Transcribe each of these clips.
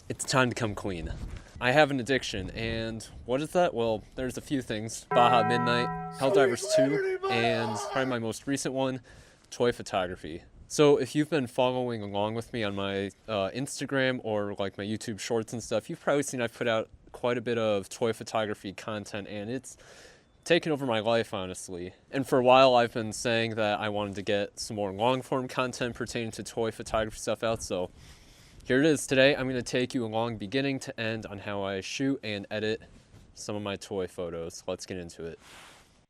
It's time to come clean. I have an addiction, and what is that? Well, there's a few things. Baja Midnight, Helldivers 2, and probably my most recent one, toy photography. So if you've been following along with me on my Instagram or like my YouTube shorts and stuff, you've probably seen I've put out quite a bit of toy photography content, and it's taken over my life, honestly. And for a while, I've been saying that I wanted to get some more long form content pertaining to toy photography stuff out, so here it is. Today I'm going to take you along beginning to end on how I shoot and edit some of my toy photos. Let's get into it.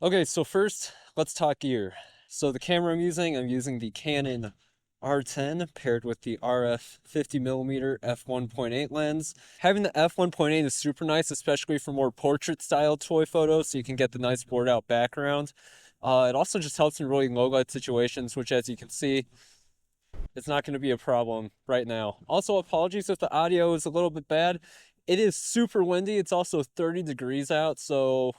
Okay, so first let's talk gear. So the camera I'm using the Canon R10 paired with the RF 50mm f1.8 lens. Having the f1.8 is super nice, especially for more portrait style toy photos, so you can get the nice blurred out background. It also just helps in really low light situations, which, as you can see, it's not going to be a problem right now. Also, apologies if the audio is a little bit bad. It is super windy. It's also 30 degrees out, so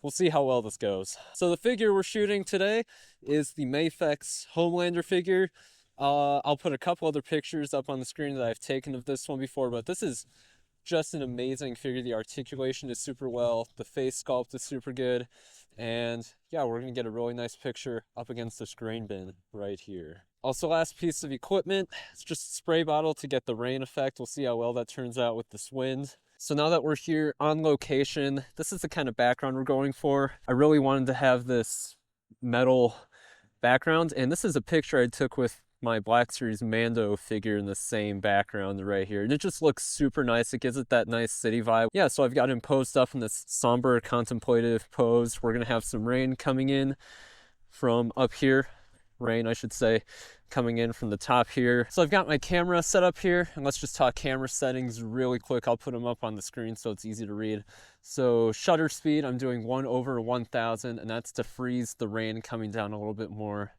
we'll see how well this goes. So the figure we're shooting today is the Mafex Homelander figure. I'll put a couple other pictures up on the screen that I've taken of this one before, but this is just an amazing figure. The articulation is super well, the face sculpt is super good, and yeah, we're gonna get a really nice picture up against this grain bin right here. Also, last piece of equipment, it's just a spray bottle to get the rain effect. We'll see how well that turns out with this wind. So now that we're here on location, this is the kind of background we're going for. I really wanted to have this metal background, and this is a picture I took with my Black Series Mando figure in the same background right here, and it just looks super nice. It gives it that nice city vibe. Yeah, so I've got him posed up in this somber contemplative pose. We're gonna have some rain coming in from up here, rain I should say, coming in from the top here. So I've got my camera set up here, and let's just talk camera settings really quick. I'll put them up on the screen so it's easy to read. So shutter speed, I'm doing 1/1000, and that's to freeze the rain coming down a little bit more.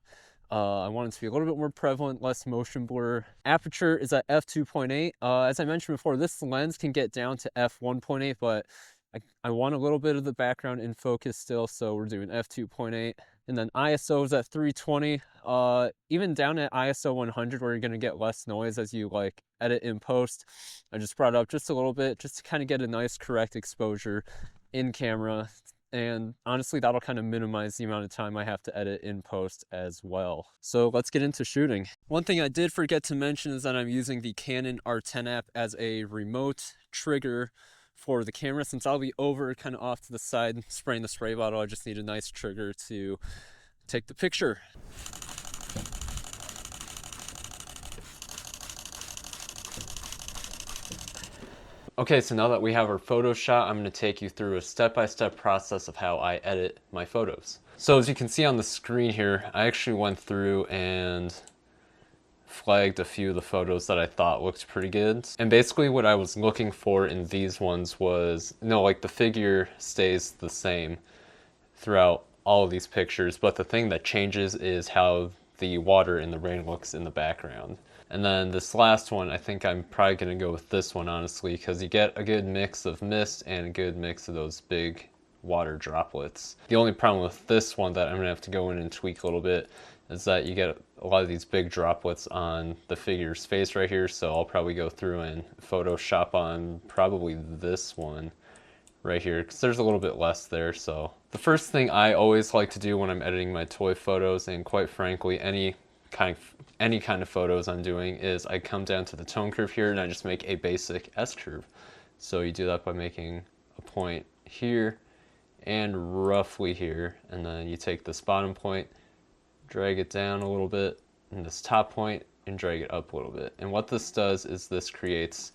I want it to be a little bit more prevalent, less motion blur. Aperture is at f2.8. As I mentioned before, this lens can get down to f1.8, but I want a little bit of the background in focus still, so we're doing f2.8. And then ISO is at 320. Even down at ISO 100, where you're gonna get less noise as you like edit in post, I just brought it up just a little bit, just to kind of get a nice correct exposure in camera. And honestly, that'll kind of minimize the amount of time I have to edit in post as well. So let's get into shooting. One thing I did forget to mention is that I'm using the Canon R10 app as a remote trigger for the camera. Since I'll be over kind of off to the side spraying the spray bottle, I just need a nice trigger to take the picture. Okay, so now that we have our photo shot, I'm going to take you through a step-by-step process of how I edit my photos. So as you can see on the screen here, I actually went through and flagged a few of the photos that I thought looked pretty good. And basically what I was looking for in these ones was, like the figure stays the same throughout all of these pictures, but the thing that changes is how the water in the rain looks in the background. And then this last one, I think I'm probably going to go with this one, honestly, because you get a good mix of mist and a good mix of those big water droplets. The only problem with this one that I'm going to have to go in and tweak a little bit is that you get a lot of these big droplets on the figure's face right here, so I'll probably go through and Photoshop on probably this one right here, because there's a little bit less there. So the first thing I always like to do when I'm editing my toy photos, and quite frankly any kind of photos I'm doing, is I come down to the tone curve here and I just make a basic S curve. So you do that by making a point here and roughly here, and then you take this bottom point, drag it down a little bit, and this top point, and drag it up a little bit. And what this does is this creates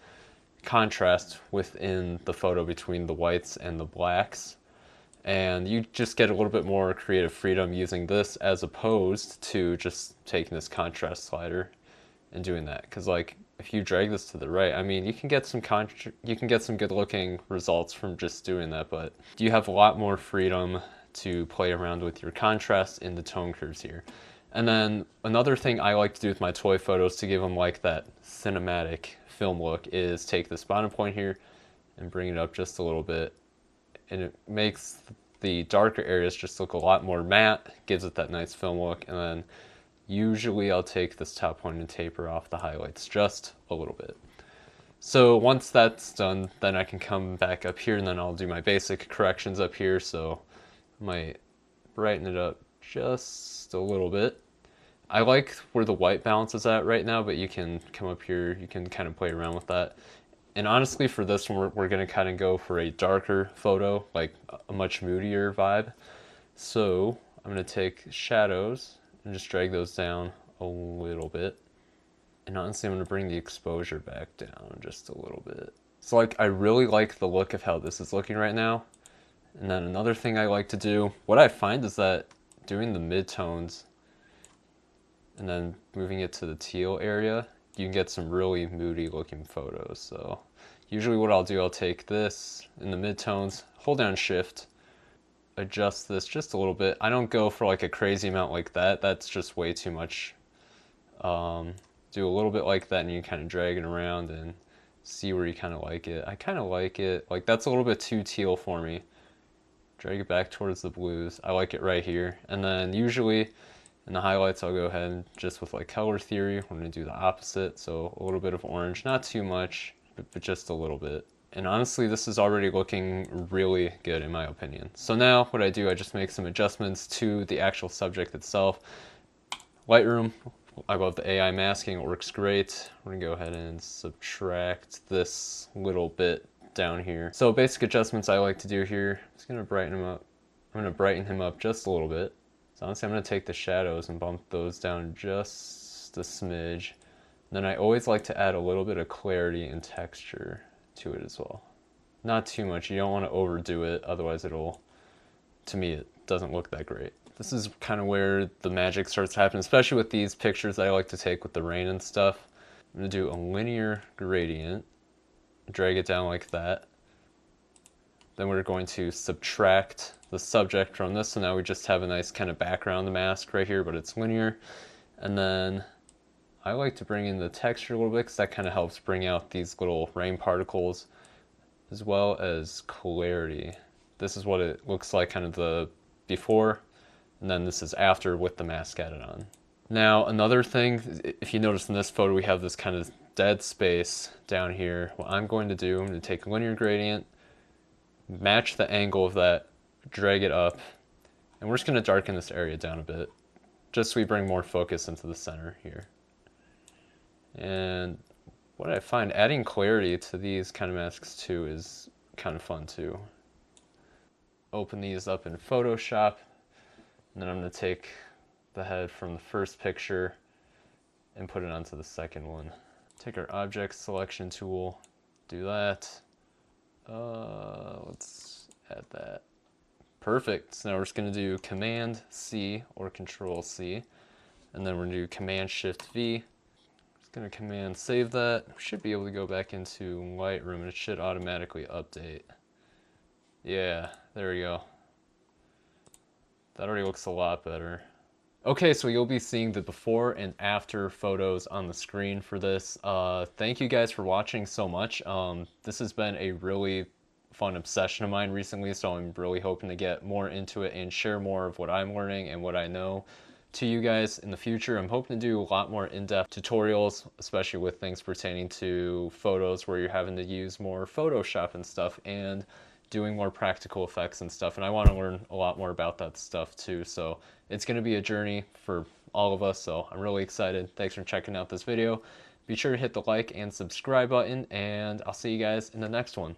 contrast within the photo between the whites and the blacks, and you just get a little bit more creative freedom using this as opposed to just taking this contrast slider and doing that. Because like if you drag this to the right, I mean, you can get some good looking results from just doing that, but you have a lot more freedom to play around with your contrast in the tone curves here. And then another thing I like to do with my toy photos to give them like that cinematic film look is take this bottom point here and bring it up just a little bit, and it makes the darker areas just look a lot more matte, gives it that nice film look. And then usually I'll take this top point and taper off the highlights just a little bit. So once that's done, then I can come back up here and then I'll do my basic corrections up here. So I might brighten it up just a little bit. I like where the white balance is at right now, but you can come up here, you can kind of play around with that. And honestly, for this one, we're going to kind of go for a darker photo, like a much moodier vibe. So I'm going to take shadows and just drag those down a little bit. And honestly, I'm going to bring the exposure back down just a little bit. So like, I really like the look of how this is looking right now. And then another thing I like to do, what I find is that doing the midtones and then moving it to the teal area, you can get some really moody looking photos. So usually what I'll do, I'll take this in the midtones, hold down shift, adjust this just a little bit. I don't go for like a crazy amount like that. That's just way too much. Do a little bit like that and you kind of drag it around and see where you kind of like it. I kind of like it, like that's a little bit too teal for me. Drag it back towards the blues. I like it right here. And then usually in the highlights, I'll go ahead and just with like color theory, we're gonna do the opposite. So a little bit of orange, not too much, but just a little bit. And honestly, this is already looking really good in my opinion. So now what I do, I just make some adjustments to the actual subject itself. Lightroom, I love the AI masking, it works great. We're gonna go ahead and subtract this little bit down here. So basic adjustments I like to do here, I'm just gonna brighten him up. I'm gonna brighten him up just a little bit. So honestly, I'm gonna take the shadows and bump those down just a smidge. And then I always like to add a little bit of clarity and texture to it as well. Not too much, you don't wanna overdo it, otherwise it'll, to me, it doesn't look that great. This is kind of where the magic starts to happen, especially with these pictures that I like to take with the rain and stuff. I'm gonna do a linear gradient, drag it down like that. Then we're going to subtract the subject from this, so now we just have a nice kind of background mask right here, but it's linear. And then I like to bring in the texture a little bit because that kind of helps bring out these little rain particles as well as clarity. This is what it looks like kind of the before, and then this is after with the mask added on. Now another thing, if you notice in this photo we have this kind of dead space down here. What I'm going to do, I'm going to take a linear gradient, match the angle of that, drag it up, and we're just going to darken this area down a bit, just so we bring more focus into the center here. And what I find, adding clarity to these kind of masks too is kind of fun too. Open these up in Photoshop, and then I'm going to take the head from the first picture and put it onto the second one. Take our object selection tool, do that. Let's add that. Perfect. So now we're just going to do Command C or Control C, and then we're going to do Command Shift V. Just going to Command save that. We should be able to go back into Lightroom and it should automatically update. Yeah, there we go. That already looks a lot better. Okay, so you'll be seeing the before and after photos on the screen for this. Thank you guys for watching so much. This has been a really fun obsession of mine recently, so I'm really hoping to get more into it and share more of what I'm learning and what I know to you guys in the future. I'm hoping to do a lot more in-depth tutorials, especially with things pertaining to photos where you're having to use more Photoshop and stuff, and doing more practical effects and stuff, and I want to learn a lot more about that stuff too. So it's going to be a journey for all of us, so I'm really excited. Thanks for checking out this video. Be sure to hit the like and subscribe button, and I'll see you guys in the next one.